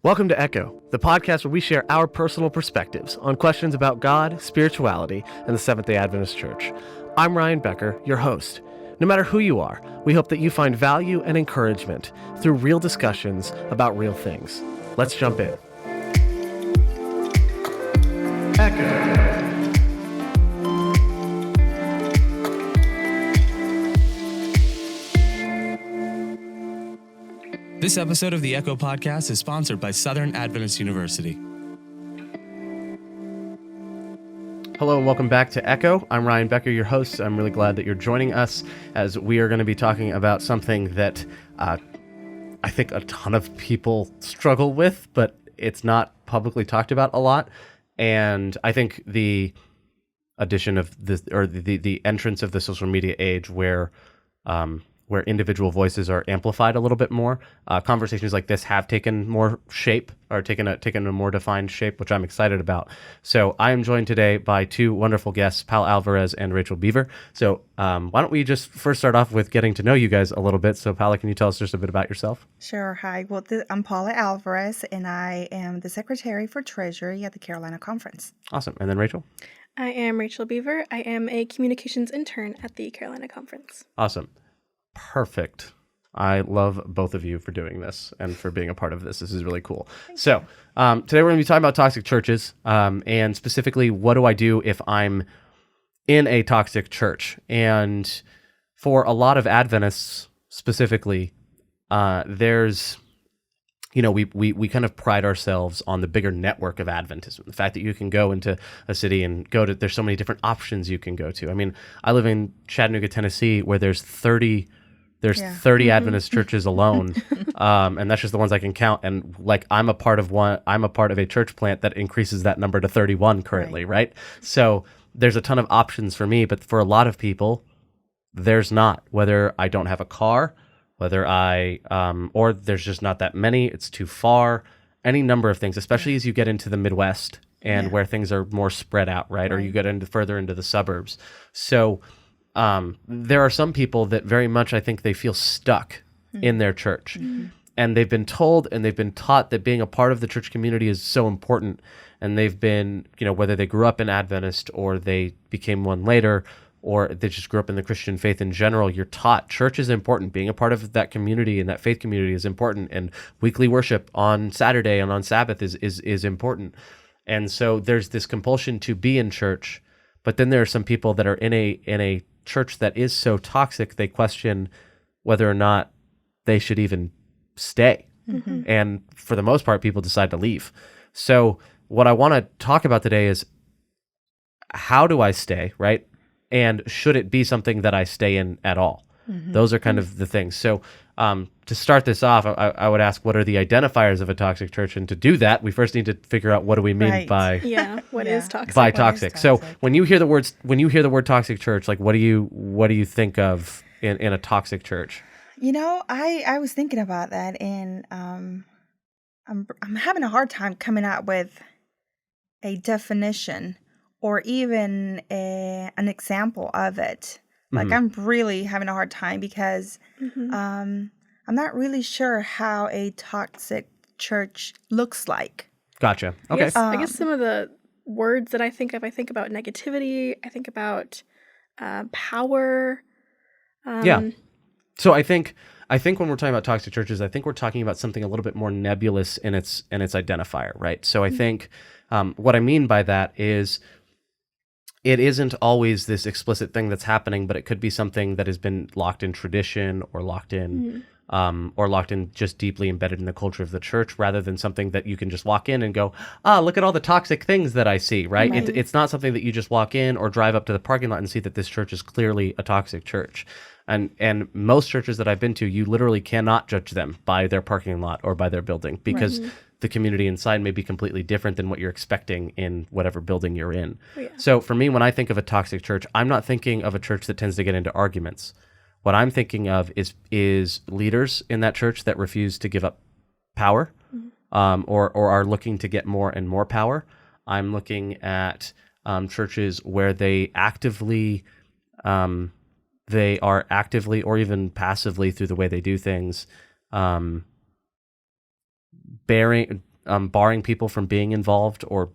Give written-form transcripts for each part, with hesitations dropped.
Welcome to Echo, the podcast where we share our personal perspectives on questions about God, spirituality, and the Seventh-day Adventist Church. I'm Ryan Becker, your host. No matter who you are, we hope that you find value and encouragement through real discussions about real things. Let's jump in. Echo. This episode of the Echo Podcast is sponsored by Southern Adventist University. Hello and welcome back to Echo. I'm Ryan Becker, your host. I'm really glad that you're joining us as we are going to be talking about something that I think a ton of people struggle with, but it's not publicly talked about a lot. And I think the addition of this, or the entrance of the social media age where individual voices are amplified a little bit more. Conversations like this have taken more shape, or taken a more defined shape, which I'm excited about. So I am joined today by two wonderful guests, Paola Alvarez and Rachel Beaver. So why don't we just first start off with getting to know you guys a little bit. So Paola, can you tell us just a bit about yourself? Sure. Hi. Well, I'm Paola Alvarez, and I am the Secretary for Treasury at the Carolina Conference. Awesome. And then Rachel? I am Rachel Beaver. I am a communications intern at the Carolina Conference. Awesome. Perfect. I love both of you for doing this and for being a part of this. This is really cool. So today we're going to be talking about toxic churches, and specifically, what do I do if I'm in a toxic church? And for a lot of Adventists specifically, there's, we kind of pride ourselves on the bigger network of Adventism. The fact that you can go into a city and there's so many different options you can go to. I mean, I live in Chattanooga, Tennessee, where there's 30 Adventist churches alone, and that's just the ones I can count. And like, I'm a part of a church plant that increases that number to 31 currently, right? So there's a ton of options for me, but for a lot of people, there's not. Whether I don't have a car, whether or there's just not that many, it's too far, any number of things, especially as you get into the Midwest and where things are more spread out, right? Or you get further into the suburbs. So there are some people that very much, I think, they feel stuck in their church. Mm-hmm. And they've been told and they've been taught that being a part of the church community is so important. And they've been, whether they grew up in Adventist or they became one later, or they just grew up in the Christian faith in general, you're taught church is important. Being a part of that community and that faith community is important. And weekly worship on Saturday and on Sabbath is important. And so there's this compulsion to be in church. But then there are some people that are in a church that is so toxic, they question whether or not they should even stay. Mm-hmm. And for the most part, people decide to leave. So what I want to talk about today is, how do I stay, right? And should it be something that I stay in at all? Mm-hmm. Those are kind of the things. So to start this off, I would ask, what are the identifiers of a toxic church? And to do that, we first need to figure out, what do we mean by what is toxic? By toxic. So when you hear the word toxic church, like what do you think of in a toxic church? I was thinking about that, and I'm having a hard time coming up with a definition or even an example of it. Like, I'm really having a hard time because I'm not really sure how a toxic church looks like. Gotcha. Okay. I guess some of the words that I think of, I think about negativity. I think about power. So I think when we're talking about toxic churches, I think we're talking about something a little bit more nebulous in its identifier, right? So I think what I mean by that is, it isn't always this explicit thing that's happening, but it could be something that has been locked in tradition or locked in just deeply embedded in the culture of the church, rather than something that you can just walk in and go, look at all the toxic things that I see, right? It's not something that you just walk in or drive up to the parking lot and see that this church is clearly a toxic church. And most churches that I've been to, you literally cannot judge them by their parking lot or by their building, because the community inside may be completely different than what you're expecting in whatever building you're in. Oh, yeah. So for me, when I think of a toxic church, I'm not thinking of a church that tends to get into arguments. What I'm thinking of is leaders in that church that refuse to give up power, or are looking to get more and more power. I'm looking at churches where they are actively or even passively, through the way they do things, barring people from being involved or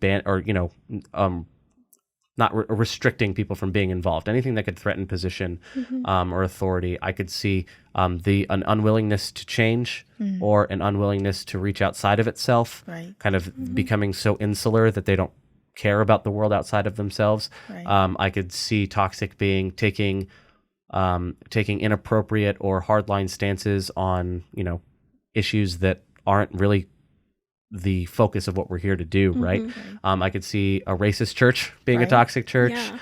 not restricting people from being involved. Anything that could threaten position or authority. I could see an unwillingness to change or an unwillingness to reach outside of itself, Right. kind of becoming so insular that they don't care about the world outside of themselves. Right. I could see toxic being taking inappropriate or hardline stances on, issues that aren't really the focus of what we're here to do, right? I could see a racist church being a Right. toxic church. Yeah.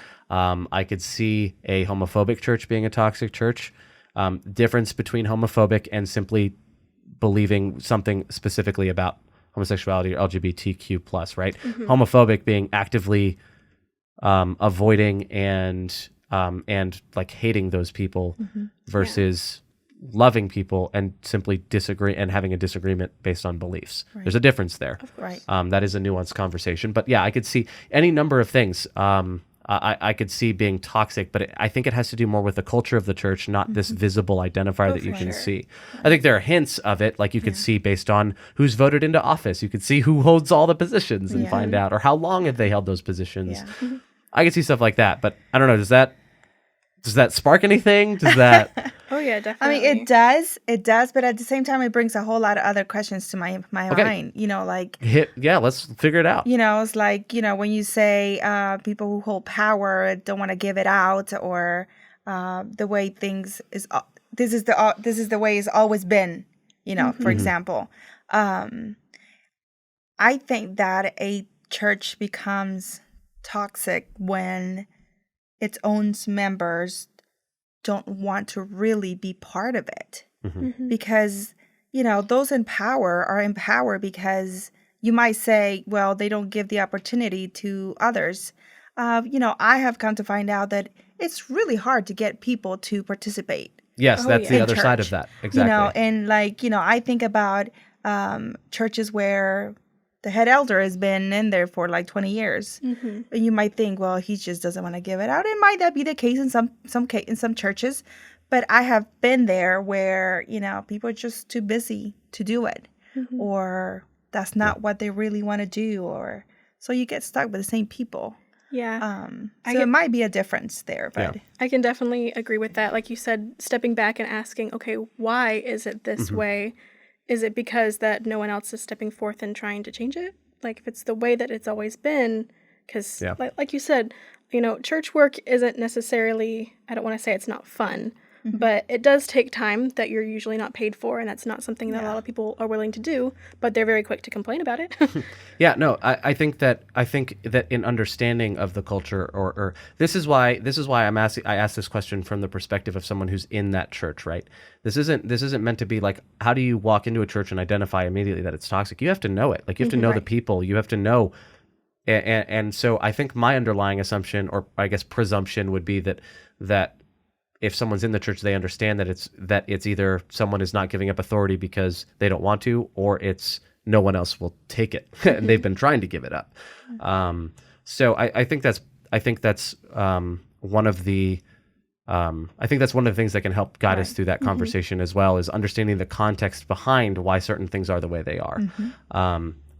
I could see a homophobic church being a toxic church. Difference between homophobic and simply believing something specifically about homosexuality or LGBTQ plus, right? Homophobic being actively avoiding and like hating those people versus loving people and simply disagree and having a disagreement based on beliefs. Right. There's a difference there. Right. That is a nuanced conversation. But yeah, I could see any number of things I could see being toxic, but I think it has to do more with the culture of the church, not this visible identifier that you for can sure. see. I think there are hints of it, like you could see based on who's voted into office. You could see who holds all the positions and Yeah. find out, or how long have they held those positions. Yeah. I could see stuff like that, but I don't know. Does that spark anything? Does that? Oh yeah, I definitely. mean, it does, but at the same time, it brings a whole lot of other questions to my Okay. mind. Like, Let's figure it out. it's like, when you say people who hold power don't want to give it out, or the way things is, this is the way it's always been, for example. I think that a church becomes toxic when its own members don't want to really be part of it, because those in power are in power because you might say, well, they don't give the opportunity to others. I have come to find out that it's really hard to get people to participate. Yes, Oh, that's yeah. the in other side of church. that. Exactly. And I think about churches where the head elder has been in there for like 20 years. And you might think, well, he just doesn't want to give it out. It might not be the case in some churches, but I have been there where, people are just too busy to do it, or that's not what they really want to do, or so you get stuck with the same people. Yeah. So it might be a difference there, but I can definitely agree with that. Like you said, stepping back and asking, okay, why is it this way? Is it because that no one else is stepping forth and trying to change it? Like, if it's the way that it's always been, because like you said, church work isn't necessarily, I don't want to say it's not fun, but it does take time that you're usually not paid for, and that's not something that a lot of people are willing to do, but they're very quick to complain about it. Yeah, no, I think that in understanding of the culture, or this is why I asked this question from the perspective of someone who's in that church, right? This isn't meant to be like, how do you walk into a church and identify immediately that it's toxic? You have to know it. Like, you have to know the people. You have to know, and so I think my underlying assumption, or I guess presumption, would be that if someone's in the church, they understand that it's either someone is not giving up authority because they don't want to, or it's no one else will take it, and they've been trying to give it up. So I think that's one of the things that can help guide us through that conversation as well, is understanding the context behind why certain things are the way they are.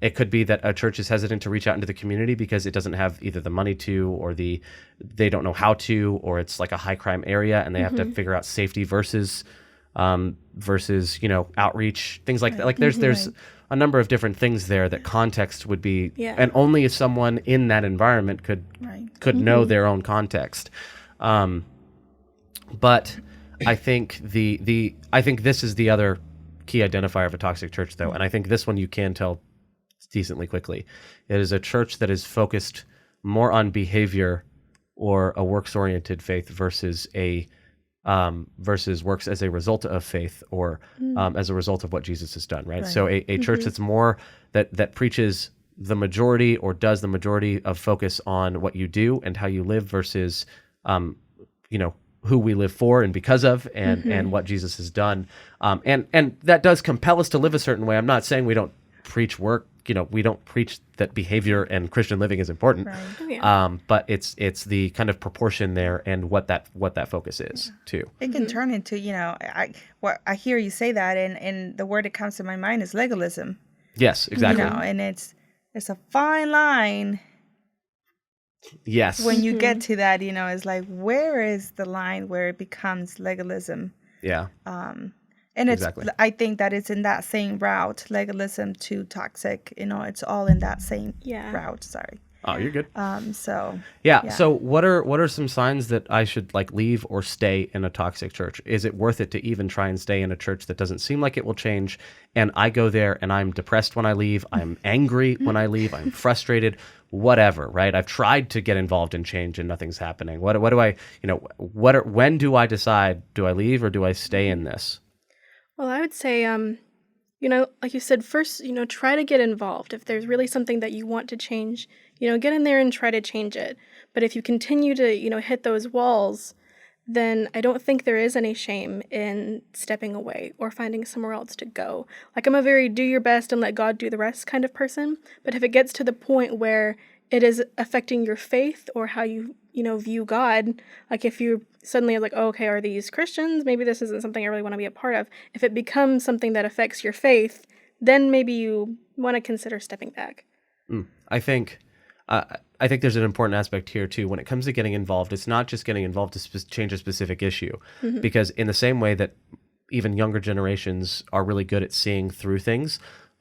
It could be that a church is hesitant to reach out into the community because it doesn't have either the money to, or they don't know how to, or it's like a high crime area and they have to figure out safety versus outreach, things like that. Like there's a number of different things there that context would be, and only if someone in that environment could know their own context. But I think I think this is the other key identifier of a toxic church, though, and I think this one you can tell decently quickly. It is a church that is focused more on behavior or a works-oriented faith versus works as a result of faith, or as a result of what Jesus has done, right? So a church that's more that preaches the majority, or does the majority of focus on what you do and how you live versus who we live for and because of, and what Jesus has done, and that does compel us to live a certain way. I'm not saying we don't preach work. We don't preach that behavior and Christian living is important, but it's the kind of proportion there and what that focus is too. it can turn into, I hear you say that, and the word that comes to my mind is legalism. Yes, exactly. And it's a fine line Yes. when you get to that. It's like, where is the line where it becomes legalism? Yeah. And Exactly. I think that it's in that same route, legalism to toxic. It's all in that same route. Sorry. Oh, you're good. So Yeah. So what are some signs that I should leave or stay in a toxic church? Is it worth it to even try and stay in a church that doesn't seem like it will change? And I go there and I'm depressed when I leave. I'm angry when I leave. I'm frustrated. Whatever. Right. I've tried to get involved in change and nothing's happening. What do I? When do I decide? Do I leave or do I stay in this? Well, I would say, like you said, first, try to get involved. If there's really something that you want to change, get in there and try to change it. But if you continue to, hit those walls, then I don't think there is any shame in stepping away or finding somewhere else to go. I'm a very do your best and let God do the rest kind of person. But if it gets to the point where it is affecting your faith or how you, view God, if you suddenly are oh, okay, are these Christians? Maybe this isn't something I really want to be a part of. If it becomes something that affects your faith, then maybe you want to consider stepping back. I think there's an important aspect here too. When it comes to getting involved, it's not just getting involved to change a specific issue, because in the same way that even younger generations are really good at seeing through things,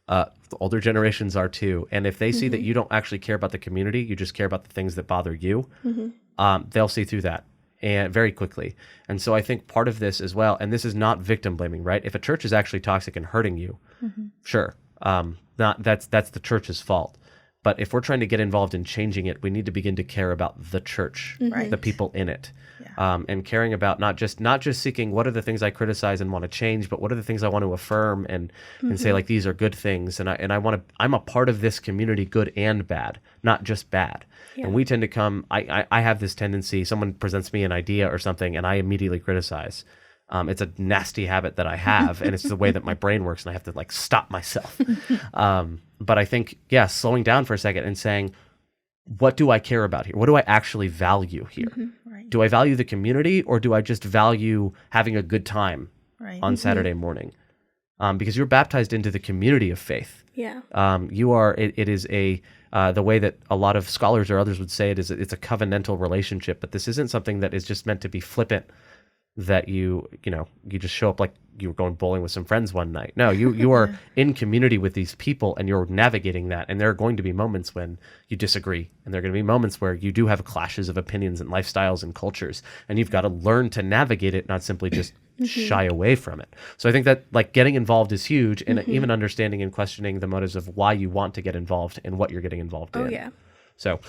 the older generations are too. And if they see that you don't actually care about the community, you just care about the things that bother you, they'll see through that and very quickly. And so I think part of this as well, and this is not victim blaming, right? If a church is actually toxic and hurting you, sure, that's the church's fault. But if we're trying to get involved in changing it, we need to begin to care about the church, the people in it, and caring about not just seeking what are the things I criticize and want to change, but what are the things I want to affirm and say these are good things, and I'm a part of this community, good and bad, not just bad. And we tend to come. I have this tendency. Someone presents me an idea or something, and I immediately criticize. It's a nasty habit that I have, and it's the way that my brain works, and I have to stop myself. But I think, slowing down for a second and saying, what do I care about here? What do I actually value here? Right. Do I value the community, or do I just value having a good time on Saturday morning? Because you're baptized into the community of faith. Yeah. You are. It is the way that a lot of scholars or others would say it is. It's a covenantal relationship, but this isn't something that is just meant to be flippant. That you just show up like you were going bowling with some friends one night. No, you are in community with these people and you're navigating that. And there are going to be moments when you disagree. And there are going to be moments where you do have clashes of opinions and lifestyles and cultures. And you've got to learn to navigate it, not simply just shy away from it. So I think that getting involved is huge, and even understanding and questioning the motives of why you want to get involved and what you're getting involved in. Oh, yeah. So,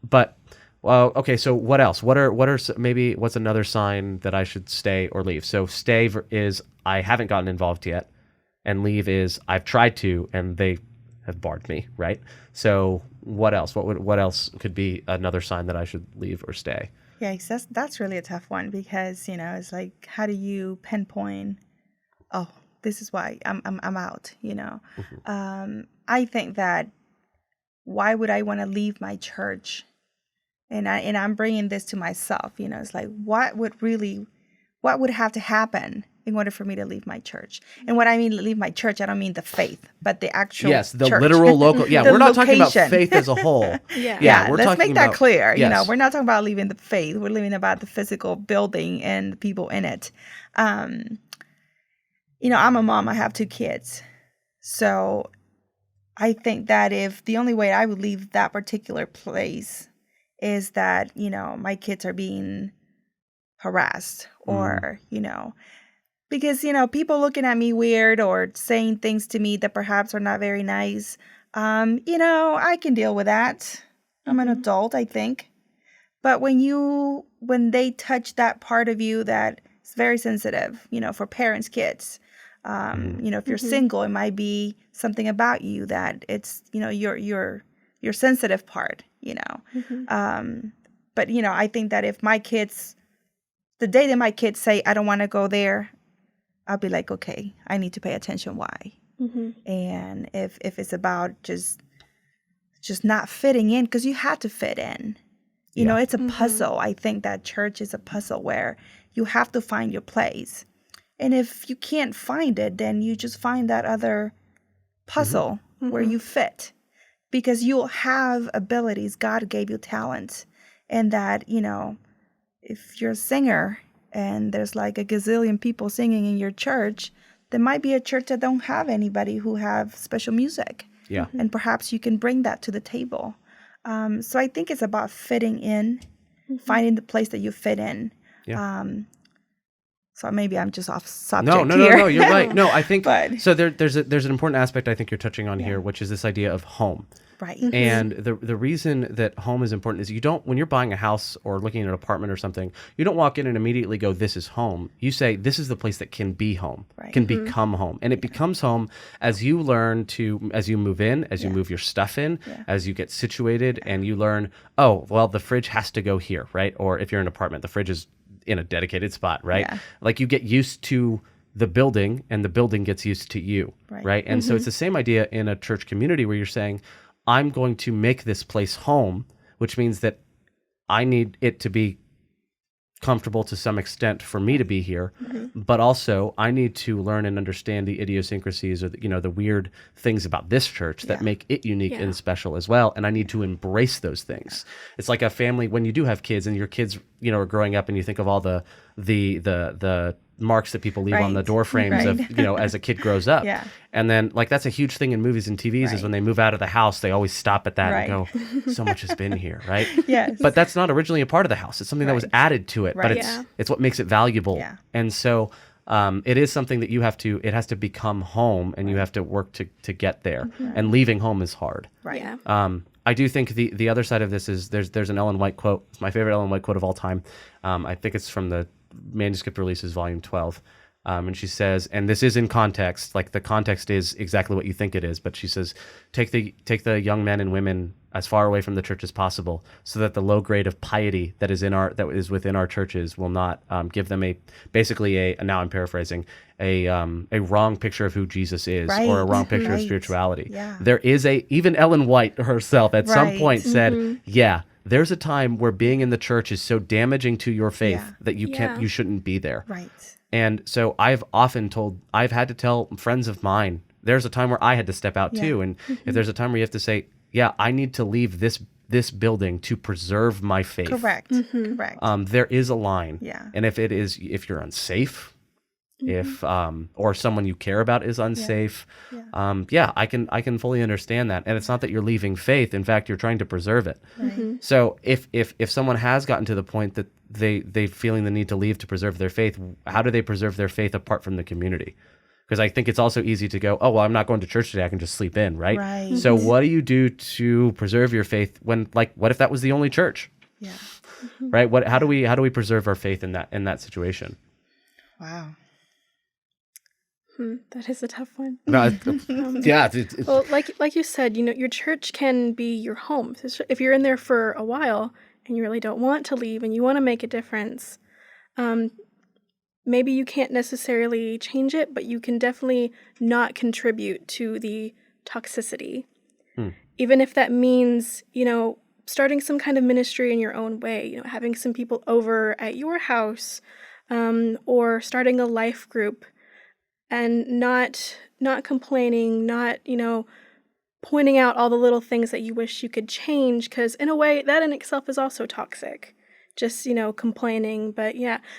but... Well, okay. So what else? What's another sign that I should stay or leave? So stay is I haven't gotten involved yet, and leave is I've tried to and they have barred me. Right. So what else? What else could be another sign that I should leave or stay? Yeah, that's really a tough one, because it's like, how do you pinpoint? Oh, this is why I'm out. I think that why would I want to leave my church? And I'm bringing this to myself, it's like, what would have to happen in order for me to leave my church? And what I mean leave my church, I don't mean the faith, but the actual the church. Literal local. Yeah, we're not talking about location. faith as a whole. We're let's talking make that about, clear. Yes. We're not talking about leaving the faith. We're leaving about the physical building and the people in it. I'm a mom. I have 2 kids, so I think that if the only way I would leave that particular place is that, my kids are being harassed or, because, people looking at me weird or saying things to me that perhaps are not very nice, I can deal with that. I'm an adult, I think. But when they touch that part of you that is very sensitive, for parents, kids, if you're single, it might be something about you that it's, your sensitive part. But I think that if my kids, the day that my kids say I don't want to go there, I'll be like, okay, I need to pay attention why. And if it's about just not fitting in, because you have to fit in, it's a puzzle. I think that church is a puzzle where you have to find your place, and if you can't find it, then you just find that other puzzle where you fit, because you'll have abilities. God gave you talent, and that, if you're a singer and there's like a gazillion people singing in your church, there might be a church that don't have anybody who have special music. Yeah. And perhaps you can bring that to the table. So I think it's about fitting in, finding the place that you fit in. Yeah. So maybe I'm just off subject No, here. you're right. No, I think But- so. There's an important aspect I think you're touching on here, which is this idea of home. Right. And the reason that home is important is when you're buying a house or looking at an apartment or something, you don't walk in and immediately go, this is home. You say, this is the place that can be home, Right. can become home. And it becomes home as you learn as you move in, as you move your stuff in, as you get situated, and you learn, oh, well, the fridge has to go here, right? Or if you're in an apartment, the fridge is in a dedicated spot, right? Yeah. Like you get used to the building and the building gets used to you, right? And so it's the same idea in a church community where you're saying, I'm going to make this place home, which means that I need it to be comfortable to some extent for me to be here, but also I need to learn and understand the idiosyncrasies or the weird things about this church that make it unique and special as well, and I need to embrace those things. It's like a family when you do have kids and your kids are growing up and you think of all the marks that people leave on the door frames of as a kid grows up. Yeah. And then like that's a huge thing in movies and TVs is when they move out of the house, they always stop at that and go, so much has been here, right? Yes. But that's not originally a part of the house. It's something that was added to it, but Right. it's what makes it valuable. Yeah. And so it is something that it has to become home, and you have to work to get there. And leaving home is hard. Right. Yeah. I do think the other side of this is there's an Ellen White quote. It's my favorite Ellen White quote of all time. I think it's from the Manuscript Releases, Volume 12. And she says, and this is in context, like the context is exactly what you think it is, but she says, take the young men and women as far away from the church as possible, so that the low grade of piety that is within our churches will not give them now I'm paraphrasing, a wrong picture of who Jesus is, or a wrong picture of spirituality. Yeah. There is even Ellen White herself at some Right. point said, there's a time where being in the church is so damaging to your faith that you shouldn't be there. Right. And so I've had to tell friends of mine, there's a time where I had to step out too. And if there's a time where you have to say, I need to leave this building to preserve my faith. Correct. Correct. There is a line. Yeah. And if you're unsafe, if or someone you care about is unsafe, I can fully understand that. And it's not that you're leaving faith. In fact, you're trying to preserve it. Right. So if someone has gotten to the point that they feeling the need to leave to preserve their faith, how do they preserve their faith apart from the community? Because I think it's also easy to go, oh, well, I'm not going to church today, I can just sleep in, right? Right. So what do you do to preserve your faith when, like, what if that was the only church? Yeah. Right? How do we preserve our faith in that situation? Wow. That is a tough one. No, yeah. Well, like you said, your church can be your home. So if you're in there for a while and you really don't want to leave and you want to make a difference, maybe you can't necessarily change it, but you can definitely not contribute to the toxicity. Even if that means, starting some kind of ministry in your own way, having some people over at your house, or starting a life group, and not complaining, not, pointing out all the little things that you wish you could change, because in a way that in itself is also toxic. Just, complaining, but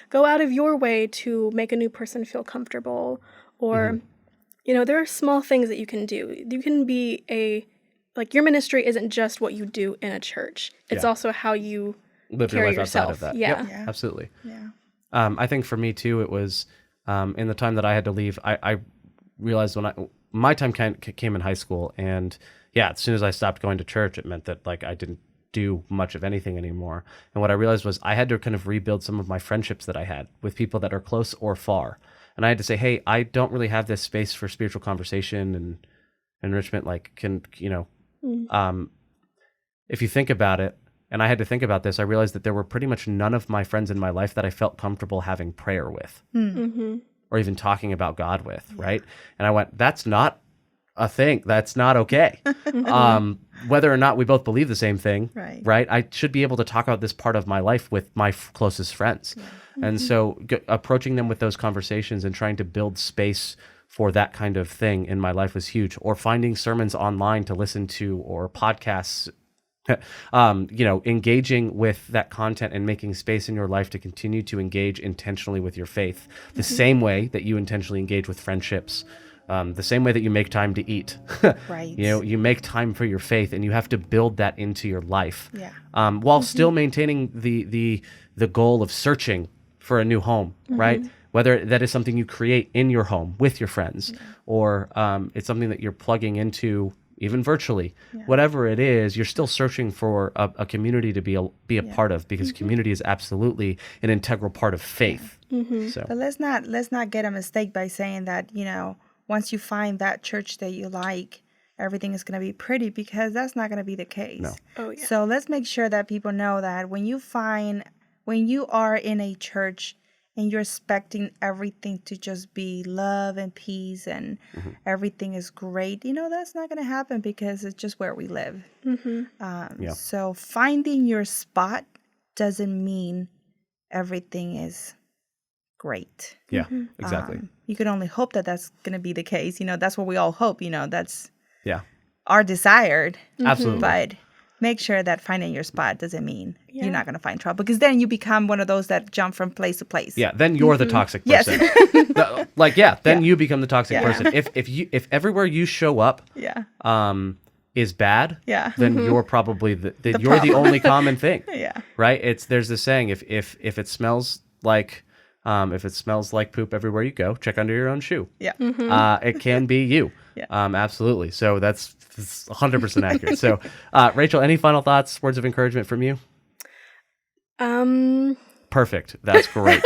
go out of your way to make a new person feel comfortable. Or, there are small things that you can do. You can be your ministry isn't just what you do in a church. It's also how you live your life outside of that. Yeah. Yep, absolutely. Yeah. I think for me too, it was in the time that I had to leave, I realized my time came in high school, and as soon as I stopped going to church, it meant that I didn't do much of anything anymore. And what I realized was I had to kind of rebuild some of my friendships that I had with people that are close or far. And I had to say, hey, I don't really have this space for spiritual conversation and enrichment. If you think about it, and I had to think about this, I realized that there were pretty much none of my friends in my life that I felt comfortable having prayer with or even talking about God with, right? And I went, that's not a thing. That's not okay. Whether or not we both believe the same thing, right? I should be able to talk about this part of my life with my closest friends. And so approaching them with those conversations and trying to build space for that kind of thing in my life was huge. Or finding sermons online to listen to, or podcasts, engaging with that content and making space in your life to continue to engage intentionally with your faith, the same way that you intentionally engage with friendships, the same way that you make time to eat. Right. You make time for your faith, and you have to build that into your life. Yeah. While still maintaining the goal of searching for a new home, right? Whether that is something you create in your home with your friends, or it's something that you're plugging into even virtually. Whatever it is, you're still searching for a community to be a part of, because community is absolutely an integral part of faith. So, But let's not get a mistake by saying that, once you find that church that you like, everything is going to be pretty, because that's not going to be the case. No. Oh, yeah. So let's make sure that people know that when you are in a church and you're expecting everything to just be love and peace and everything is great, that's not going to happen, because it's just where we live. So finding your spot doesn't mean everything is great. yeah, exactly. You can only hope that that's going to be the case. That's what we all hope. That's Yeah, our desired. absolutely. But make sure that finding your spot doesn't mean you're not going to find trouble, because then you become one of those that jump from place to place. Yeah, then you're the toxic Yes. person. Then you become the toxic person. If everywhere you show up, is bad, then you're probably you're the problem. only common thing. Yeah. Right? There's this saying, if it smells like poop everywhere you go, check under your own shoe. Yeah. It can be you. Yeah. Absolutely. So that's 100% accurate. So, Rachel, any final thoughts, words of encouragement from you? Perfect. That's great.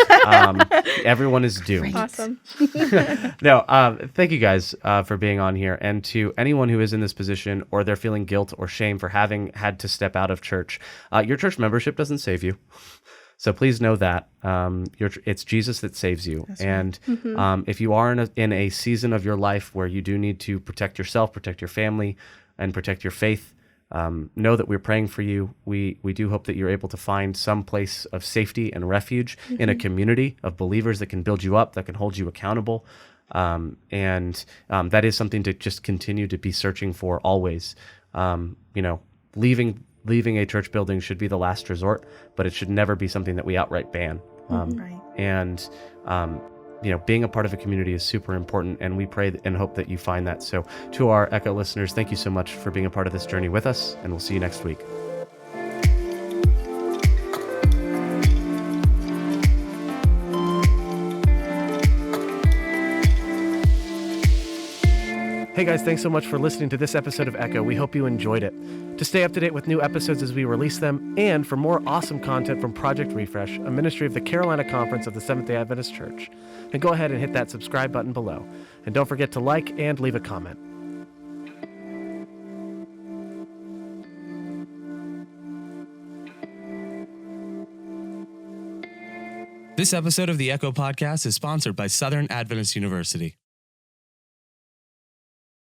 Everyone is doomed. Awesome. No, thank you guys for being on here. And to anyone who is in this position, or they're feeling guilt or shame for having had to step out of church, your church membership doesn't save you. So please know that it's Jesus that saves you. That's and if you are in a season of your life where you do need to protect yourself, protect your family, and protect your faith, know that we're praying for you. We do hope that you're able to find some place of safety and refuge in a community of believers that can build you up, that can hold you accountable. And that is something to just continue to be searching for always. Leaving a church building should be the last resort, but it should never be something that we outright ban. Right. And being a part of a community is super important, and we pray and hope that you find that. So to our Echo listeners, thank you so much for being a part of this journey with us, and we'll see you next week. Hey guys, thanks so much for listening to this episode of Echo. We hope you enjoyed it. To stay up to date with new episodes as we release them, and for more awesome content from Project Refresh, a ministry of the Carolina Conference of the Seventh-day Adventist Church, then go ahead and hit that subscribe button below. And don't forget to like and leave a comment. This episode of the Echo Podcast is sponsored by Southern Adventist University.